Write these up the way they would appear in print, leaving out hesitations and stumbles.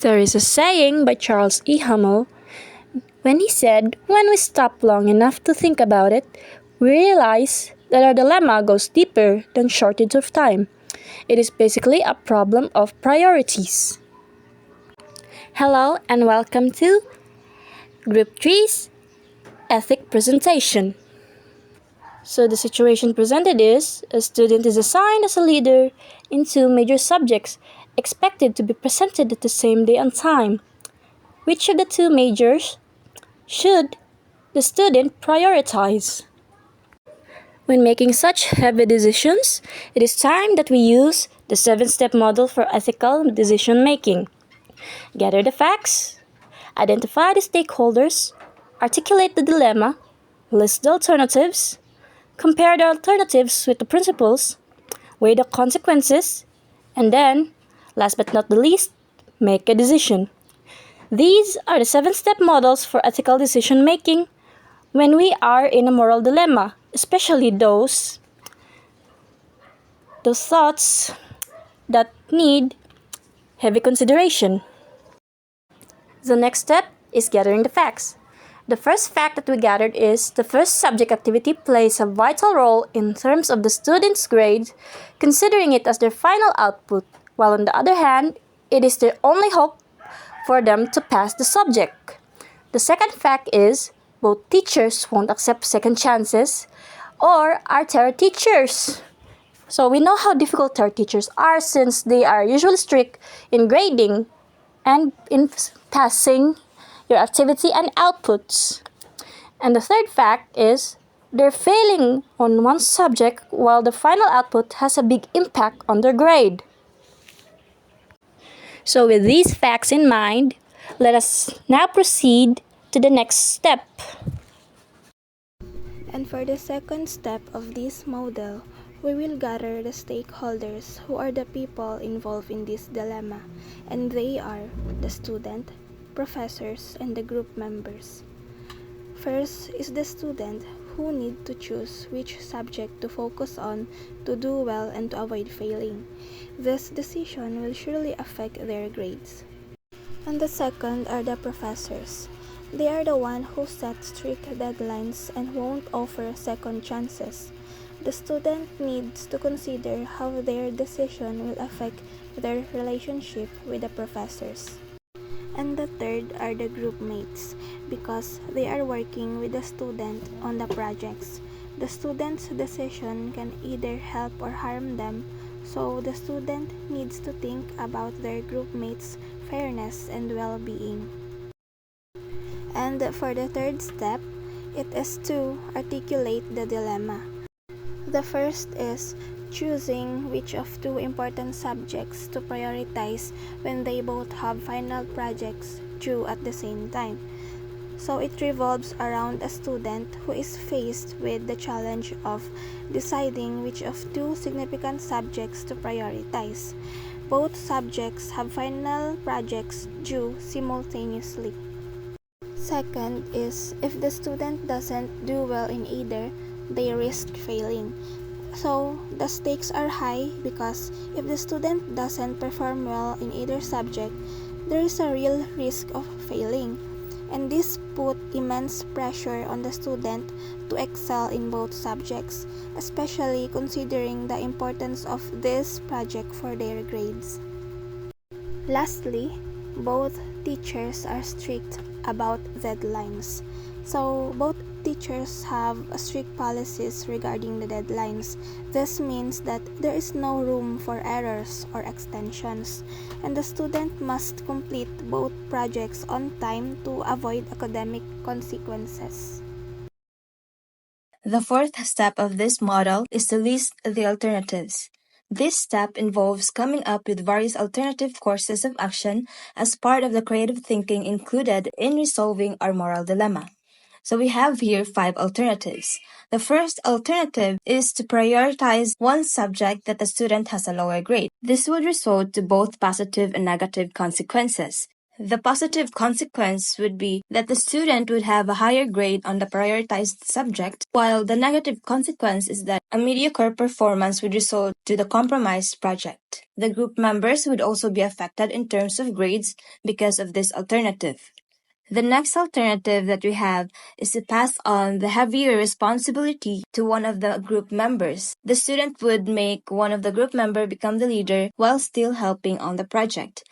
There is a saying by Charles E. Hummel when he said, "When we stop long enough to think about it, we realize that our dilemma goes deeper than shortage of time. It is basically a problem of priorities." Hello and welcome to Group 3's Ethic Presentation. So the situation presented is, a student is assigned as a leader in two major subjects expected to be presented at the same day and time. Which of the two majors should the student prioritize? When making such heavy decisions, it is time that we use the 7-step model for ethical decision making. Gather the facts, identify the stakeholders, articulate the dilemma, list the alternatives, compare the alternatives with the principles, weigh the consequences, and then, last but not the least, make a decision. These are the 7-step models for ethical decision making when we are in a moral dilemma, especially those thoughts that need heavy consideration. The next step is gathering the facts. The first fact that we gathered is the first subject activity plays a vital role in terms of the students' grades, considering it as their final output, while on the other hand, it is their only hope for them to pass the subject. The second fact is both teachers won't accept second chances or are terror teachers. So we know how difficult terror teachers are since they are usually strict in grading and in passing your activity and outputs. And the third fact is they're failing on one subject while the final output has a big impact on their grade. So with these facts in mind, let us now proceed to the next step. And for the second step of this model, we will gather the stakeholders who are the people involved in this dilemma, and they are the student, professors, and the group members. First is the student who need to choose which subject to focus on to do well and to avoid failing. This decision will surely affect their grades. And the second are the professors. They are the one who set strict deadlines and won't offer second chances. The student needs to consider how their decision will affect their relationship with the professors. And the third are the group mates, because they are working with the student on the projects. The student's decision can either help or harm them, so the student needs to think about their group mates' fairness and well-being. And for the third step, it is to articulate the dilemma. The first is choosing which of two important subjects to prioritize when they both have final projects due at the same time. So it revolves around a student who is faced with the challenge of deciding which of two significant subjects to prioritize. Both subjects have final projects due simultaneously. Second is if the student doesn't do well in either, they risk failing. So the stakes are high because if the student doesn't perform well in either subject, there is a real risk of failing. And this put immense pressure on the student to excel in both subjects, especially considering the importance of this project for their grades. Lastly, both teachers are strict about deadlines. So both teachers have strict policies regarding the deadlines. This means that there is no room for errors or extensions, and the student must complete both projects on time to avoid academic consequences. The fourth step of this model is to list the alternatives. This step involves coming up with various alternative courses of action as part of the creative thinking included in resolving our moral dilemma. So we have here 5 alternatives. The first alternative is to prioritize one subject that the student has a lower grade. This would result to both positive and negative consequences. The positive consequence would be that the student would have a higher grade on the prioritized subject, while the negative consequence is that a mediocre performance would result to the compromised project. The group members would also be affected in terms of grades because of this alternative. The next alternative that we have is to pass on the heavier responsibility to one of the group members. The student would make one of the group member become the leader while still helping on the project.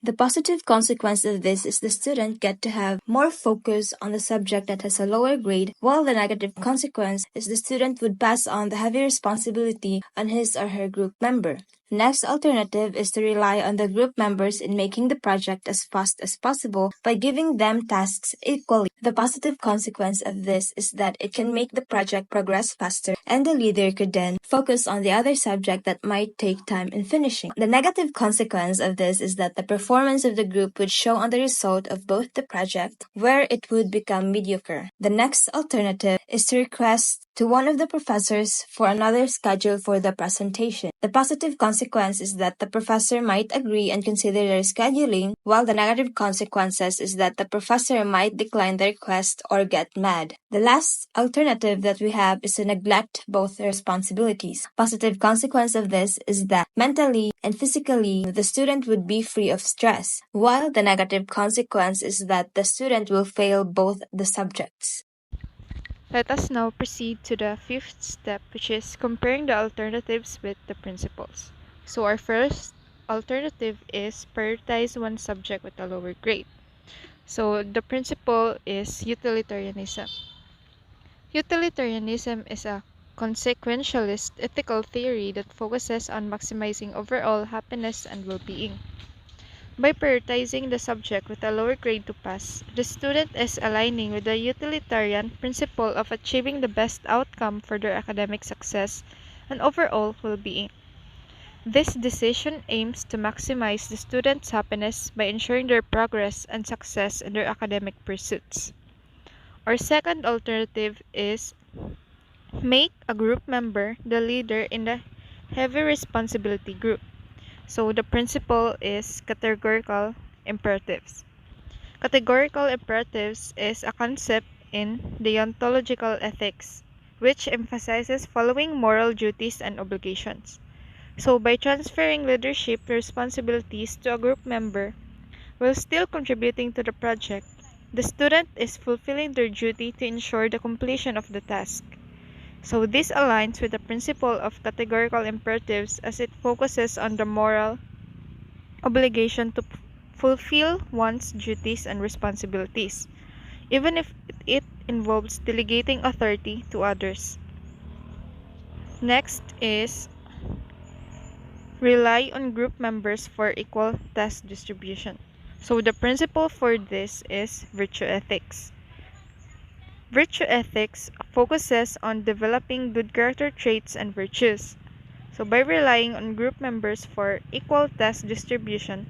The positive consequence of this is the student get to have more focus on the subject that has a lower grade, while the negative consequence is the student would pass on the heavy responsibility on his or her group member. Next alternative is to rely on the group members in making the project as fast as possible by giving them tasks equally. The positive consequence of this is that it can make the project progress faster, and the leader could then focus on the other subject that might take time in finishing. The negative consequence of this is that the performance of the group would show on the result of both the project, where it would become mediocre. The next alternative is to request to one of the professors for another schedule for the presentation. The positive consequence is that the professor might agree and consider their scheduling, while the negative consequences is that the professor might decline the request or get mad. The last alternative that we have is to neglect both responsibilities. Positive consequence of this is that mentally and physically the student would be free of stress, while the negative consequence is that the student will fail both the subjects. Let us now proceed to the fifth step, which is comparing the alternatives with the principles. So our first alternative is prioritize one subject with a lower grade. So the principle is utilitarianism. Utilitarianism is a consequentialist ethical theory that focuses on maximizing overall happiness and well-being. By prioritizing the subject with a lower grade to pass, the student is aligning with the utilitarian principle of achieving the best outcome for their academic success and overall well-being. This decision aims to maximize the students' happiness by ensuring their progress and success in their academic pursuits. Our second alternative is make a group member the leader in the heavy responsibility group. So the principle is categorical imperatives. Categorical imperatives is a concept in deontological ethics, which emphasizes following moral duties and obligations. So by transferring leadership responsibilities to a group member, while still contributing to the project, the student is fulfilling their duty to ensure the completion of the task. So this aligns with the principle of categorical imperatives as it focuses on the moral obligation to fulfill one's duties and responsibilities, even if it involves delegating authority to others. Next is rely on group members for equal task distribution. So the principle for this is virtue ethics. Virtue ethics focuses on developing good character traits and virtues. So by relying on group members for equal task distribution,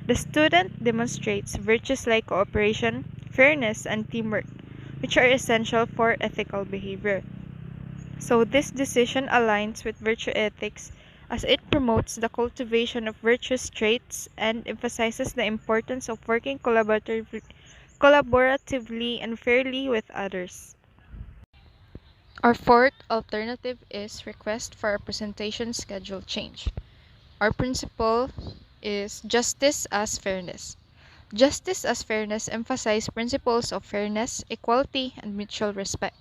the student demonstrates virtues like cooperation, fairness, and teamwork, which are essential for ethical behavior. So this decision aligns with virtue ethics as it promotes the cultivation of virtuous traits and emphasizes the importance of working collaboratively and fairly with others. Our fourth alternative is request for a presentation schedule change. Our principle is justice as fairness. Justice as fairness emphasizes principles of fairness, equality, and mutual respect.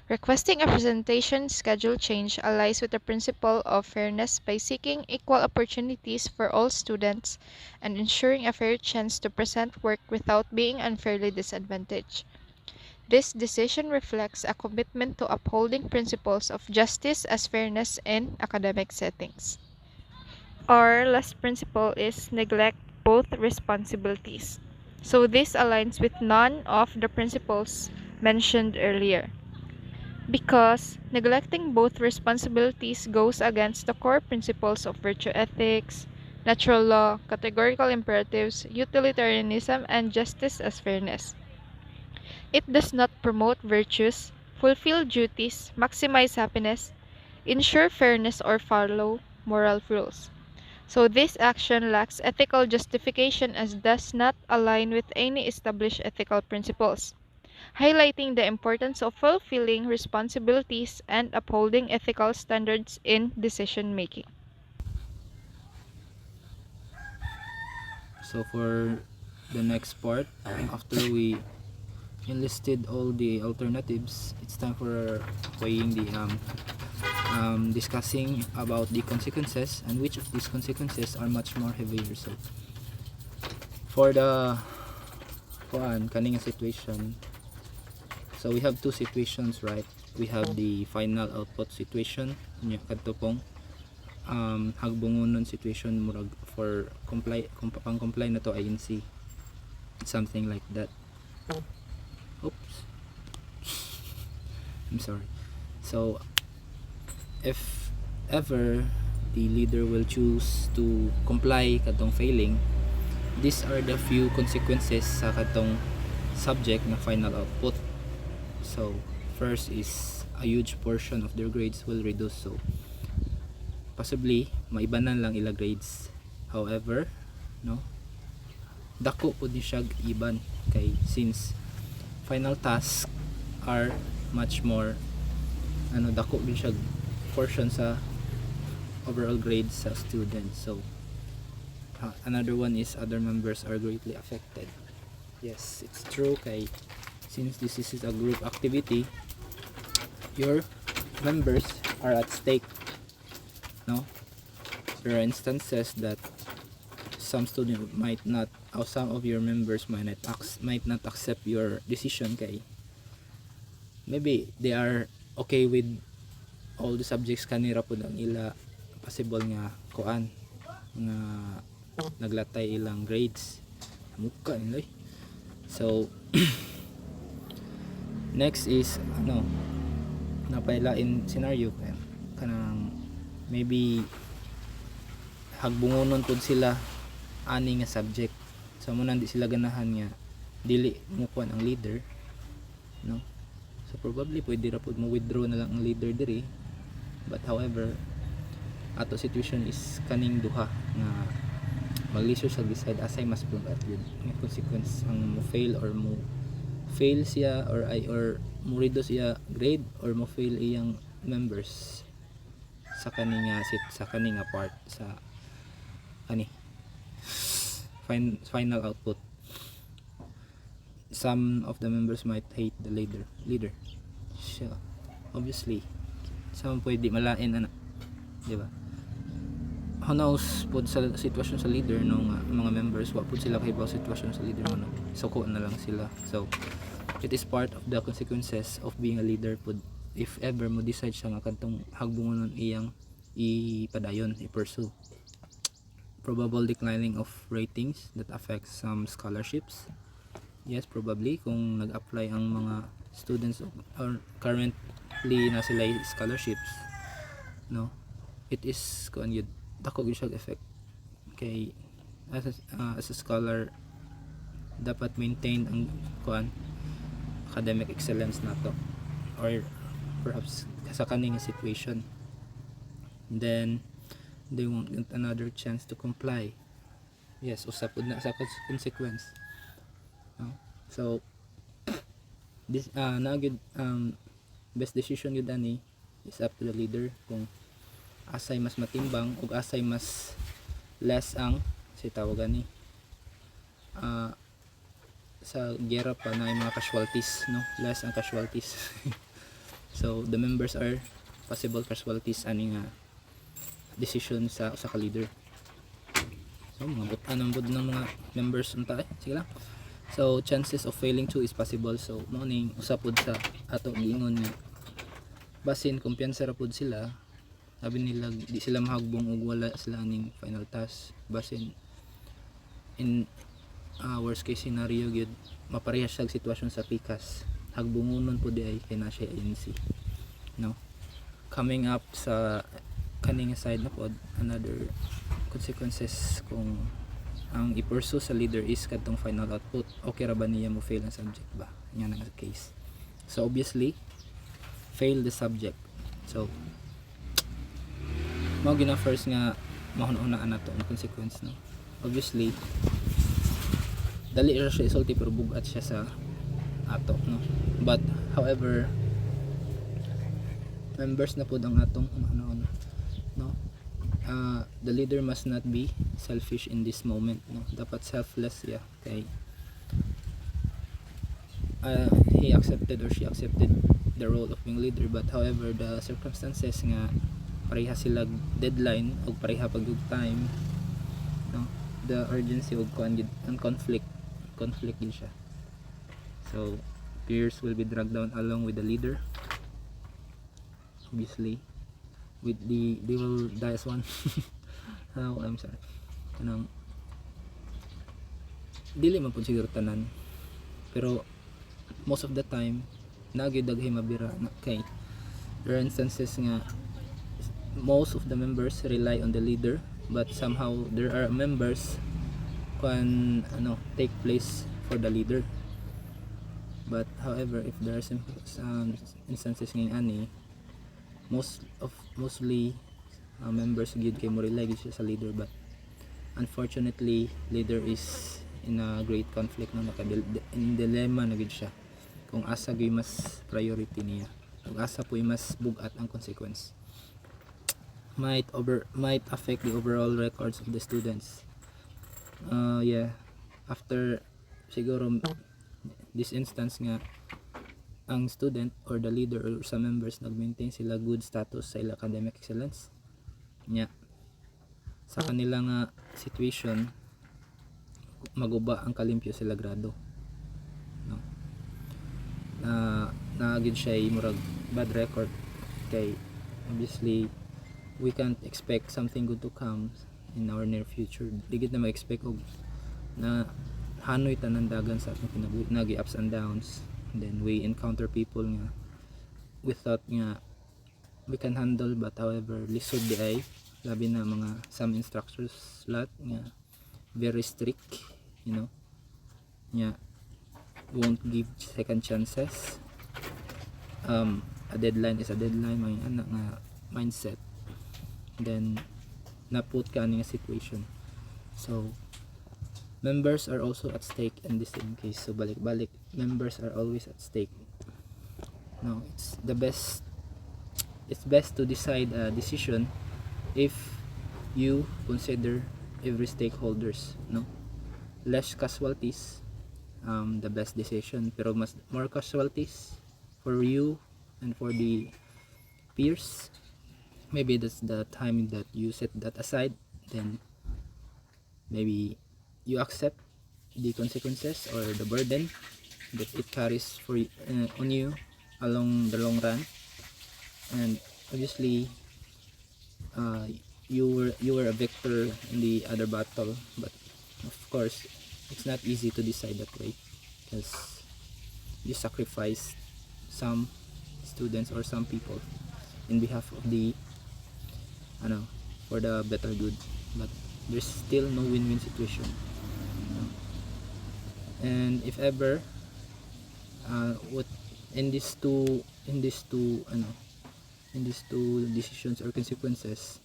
Requesting a presentation schedule change aligns with the principle of fairness by seeking equal opportunities for all students and ensuring a fair chance to present work without being unfairly disadvantaged. This decision reflects a commitment to upholding principles of justice as fairness in academic settings. Our last principle is neglect both responsibilities. So this aligns with none of the principles mentioned earlier, because neglecting both responsibilities goes against the core principles of virtue ethics, natural law, categorical imperatives, utilitarianism, and justice as fairness. It does not promote virtues, fulfill duties, maximize happiness, ensure fairness, or follow moral rules. So this action lacks ethical justification as does not align with any established ethical principles, highlighting the importance of fulfilling responsibilities and upholding ethical standards in decision making. So for the next part, after we enlisted all the alternatives, it's time for weighing the discussing about the consequences and which of these consequences are much more heavier. So for the kaning situation, so we have two situations, right? We have the final output situation nya kadto pong hagbungonon situation murag for pang comply na to INC, something like that. Oops, I'm sorry. So if ever the leader will choose to comply kadtong failing, these are the few consequences sa kadtong subject na final output. So first is a huge portion of their grades will reduce, so possibly maibanan lang ila grades. However, no, dako po di siya iban kay since final tasks are much more dako din siya portion sa overall grades sa students. So another one is other members are greatly affected. Yes, it's true kay since this is a group activity, your members are at stake, no? There are instances that some student might not, or some of your members might not accept your decision kay maybe they are okay with all the subjects kanira pud ang ila possible nga kuan nga naglatay ilang grades muka nila. So next is napailain scenario kanang maybe hagbungonon pud sila ani nga subject, so mo nandi sila ganahan nga dili mo kuan ang leader, no? So probably pwede ra pud mo withdraw na lang ang leader diri, but however ato situation is kaning duha nga maglisyo sa decide asay mas at yun nga consequence ang mo fail or mo fail siya or mo reduce siya grade or mo fail iyang members sa kaninga part sa final output. Some of the members might hate the leader. Siya obviously some pwede malain di ba? Who knows pud sa sitwasyon sa leader no nga mga members wa pud sila kahibaw sitwasyon sa leader mo, no? Suko na lang sila. So it is part of the consequences of being a leader pud if ever mo decide siya nga kadtong hagbungonon iyang ipadayon i-pursue. Probable declining of ratings that affects some scholarships. Yes, probably kung nag-apply ang mga students or currently na sila scholarships, no, it is kuan yun dako gyud siya effect kay as a scholar dapat maintain ang kuan academic excellence nato or perhaps sa kaning situation, then they won't get another chance to comply. Yes, usap pud na sa consequence, no? So this na good best decision yun ani is up to the leader kung asay mas matimbang ug asay mas less ang tawagan ni sa gera pa na mga casualties, no, less ang casualties. So the members are possible casualties ani nga decision sa usa ka leader. So mga butan bud ng mga members unta sige lang. So chances of failing too is possible. So mo ning usapod sa atong giingon nga basin kumpiyansa ra pud sila, sabi nila di sila mahagbong ug wala sila ning final task, basin in worst case scenario gyud maparehas sa sitwasyon sa PICAS, hagbungonon pud ay kay na siya INC, no? Coming up sa kaning side na pod, another consequences kung ang i-pursue sa leader is kadtong final output, okay ra ba niya mo fail ang subject ba, yan ang case. So obviously fail the subject, so mao gina first nga mahuna-hunaan nato ang consequence, no? Obviously dali ra siya isulti pero bugat siya sa ato, no? But however members na pod ang atong no, the leader must not be selfish in this moment, no? Dapat selfless siya. Okay, he accepted or she accepted the role of being leader, but however the circumstances nga pareha sila deadline o pareha pag time, no? The urgency of conflict gid siya. So peers will be dragged down along with the leader, obviously. With they will die as one. Oh, I'm sorry. Kanang dili man pud siguro tanan, pero most of the time nagyud daghay mabira na kay there are instances nga most of the members rely on the leader, but somehow there are members can take place for the leader. But however, if there are some instances ngayon ani, mostly members gyud kay mo rely gyud siya sa leader, but unfortunately leader is in a great conflict, no? In dilemma na gyud siya kung asa gyud mas priority niya, kung asa po mas bugat ang consequence, might affect the overall records of the students. Yeah, after siguro this instance nga ang student or the leader or sa members nag-maintain sila good status sa ila academic excellence nya, sa kanila nga situation maguba ang kalimpyo sila grado, no? Naagid siya murag bad record, kay obviously we can't expect something good to come in our near future. Digid na ma-expect og na hanoy tanan dagan sa atong kinabuhi, nagi ups and downs, and then we encounter people nga we thought nga we can handle, but however lisod di ay, labi na mga some instructors lot nga very strict, nya won't give second chances. A deadline is a deadline, may anak nga mindset, then naput ka nga situation. So members are also at stake in this same case. So balik-balik, members are always at stake. No, it's best to decide a decision if you consider every stakeholders, no? Less casualties, the best decision, pero more casualties for you and for the peers. Maybe that's the time that you set that aside, then maybe you accept the consequences or the burden that it carries for on you along the long run. And obviously you were a victor in the other battle, but of course it's not easy to decide that way because you sacrifice some students or some people in behalf of the for the better good, but there's still no win-win situation. And if ever what in these two decisions or consequences,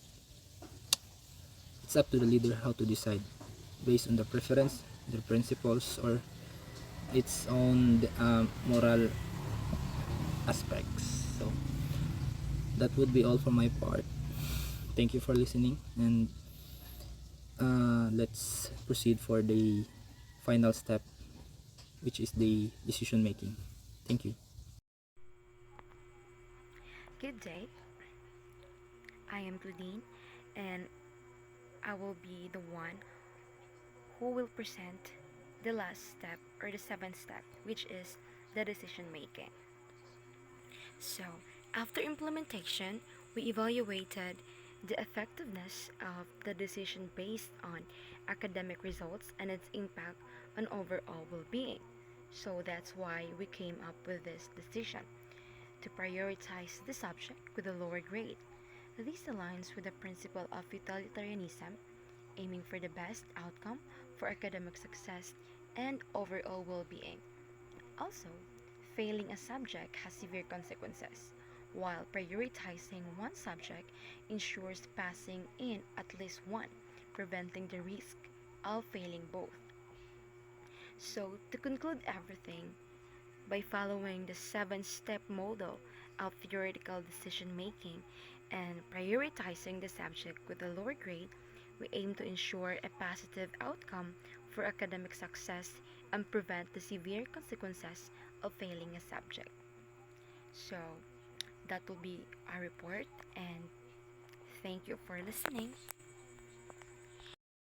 it's up to the leader how to decide based on the preference, their principles, or its own moral aspects. So that would be all for my part. Thank you for listening, and let's proceed for the final step, which is the decision making. Thank you. Good day. I am Claudine, and I will be the one who will present the last step or the seventh step, which is the decision making. So, after implementation, we evaluated the effectiveness of the decision based on academic results and its impact on overall well-being. So that's why we came up with this decision to prioritize the subject with a lower grade. This aligns with the principle of utilitarianism, aiming for the best outcome for academic success and overall well-being. Also, failing a subject has severe consequences, while prioritizing one subject ensures passing in at least one, preventing the risk of failing both. So, to conclude everything, by following the 7-step model of theoretical decision making and prioritizing the subject with a lower grade, we aim to ensure a positive outcome for academic success and prevent the severe consequences of failing a subject. So, that will be our report, and thank you for listening.